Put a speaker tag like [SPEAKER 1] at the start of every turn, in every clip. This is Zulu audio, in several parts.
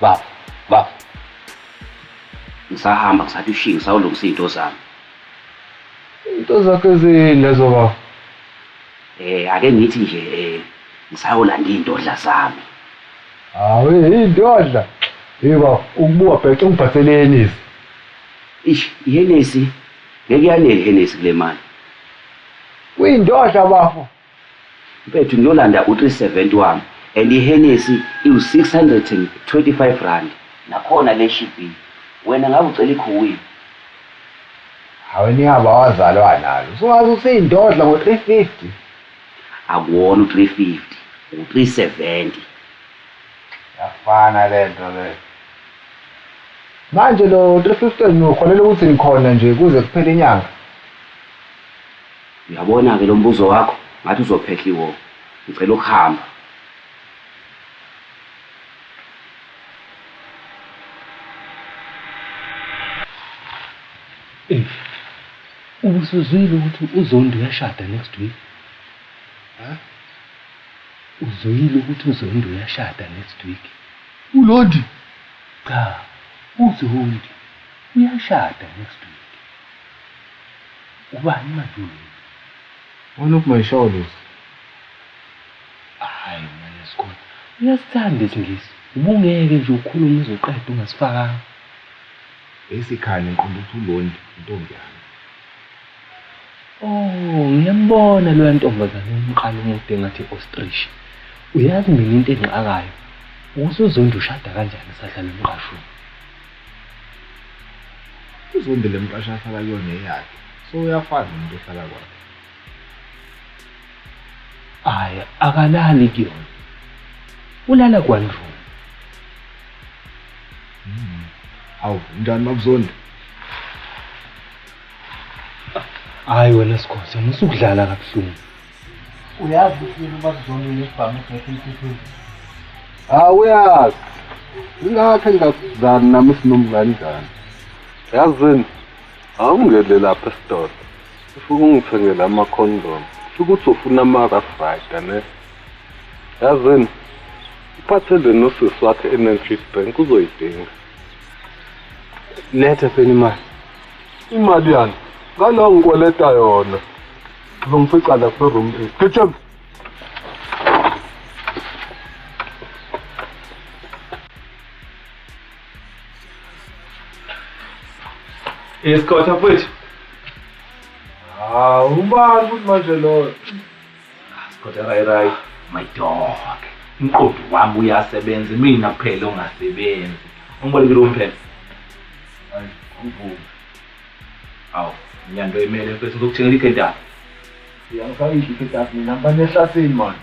[SPEAKER 1] Baba, baba. Ngisahamba ngisathi ushiye ngisawulungisa izinto zami.
[SPEAKER 2] Into zakhe ezini lezo baba?
[SPEAKER 1] Ake ngithi nje ngisayolanda iy'ndodla zami.
[SPEAKER 2] Hawu iy'ndodla. Baba, ukubuka bheca ungiphathele ihenisi.
[SPEAKER 1] Ihenesi ngeke yanele ihenesi kule mali.
[SPEAKER 2] Kuyindodla bafo.
[SPEAKER 1] Mfethu ngiyolanda u-370 wami and ihenesi iwu-625 rand. Nakhona le shipping. Wena ngabe ucela ikhuwini.
[SPEAKER 2] Hawe niyaba wazalwa nalo. Sungaze useyindodla ngo-350.
[SPEAKER 1] Akuwona u-350, u-370.
[SPEAKER 2] Yafana lento le. Manje lo 350 ngikholela ukuthi nikhona nje kuze kuphele inyanga.
[SPEAKER 1] Uyabona-ke lo mbuzo wakho ngathi uzophehla iwo. Ngicela ukuhamba.
[SPEAKER 3] Ubusuzwile ukuthi uZondi uyashada next week? Uzwile ukuthi uZondi uyashada next week?
[SPEAKER 2] uLondi?
[SPEAKER 3] Cha, uZondi uyashada next week. Ubani manje uLondi?
[SPEAKER 2] One of my shoulders.
[SPEAKER 3] Hayi manje sikhona. Uyasithanda isingisi. Ubungeke nje ukhulume uzoqeda ungasifakanga.
[SPEAKER 2] Esikhani ngiqonda ukuthi uLondi intombi yami.
[SPEAKER 3] Oh, ngiyambona loya ntombazane umqala umude ngathi ostrich. Uyazi mina into engixakayo. UZondi ushada kanjani sahlala emqashweni?
[SPEAKER 2] uZondi le mqasha ahlala kuyona eyakhe. So uyafana nomuntu ohlala kwakhe.
[SPEAKER 3] Hayi, akalali kuyona. Ulala kwandru.
[SPEAKER 2] Awu, njani makuZondi?
[SPEAKER 3] Hayi wena Sikhosi, musukudlala kabuhlungu.
[SPEAKER 2] Uyazi ukuthi makuZondi unesibhamu esiphephile. Uyazi. Ingakho ngingakuzani nami sinomngani njani.
[SPEAKER 4] Yazini, awungele lapha esitolo. Ufuna ungithengele ama-condom. Ukuthi ufuna ama-Rafrider, ne? Yazini, uphathele nosisi wakhe eNantlis Bank uzoyidinga.
[SPEAKER 3] Letha phela imali.
[SPEAKER 4] Imali yani? Ngalo ngikweleta yona. Uzongifica lapha eroom 8. Gijima.
[SPEAKER 2] Isikotha futhi. Ubani futhi manje lo?
[SPEAKER 5] Kodwa right, my dog. Umqondo wami uyasebenza, mina kuphela ongasebenzi. Ungibolekile umphela.
[SPEAKER 2] Hayi, ngivuma.
[SPEAKER 5] Awu, inyando emele mfethu ngizokuthengela ikhedana.
[SPEAKER 2] Ngiyangifayile ikhedana mina ngibane ehlasini manje.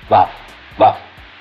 [SPEAKER 1] Baba.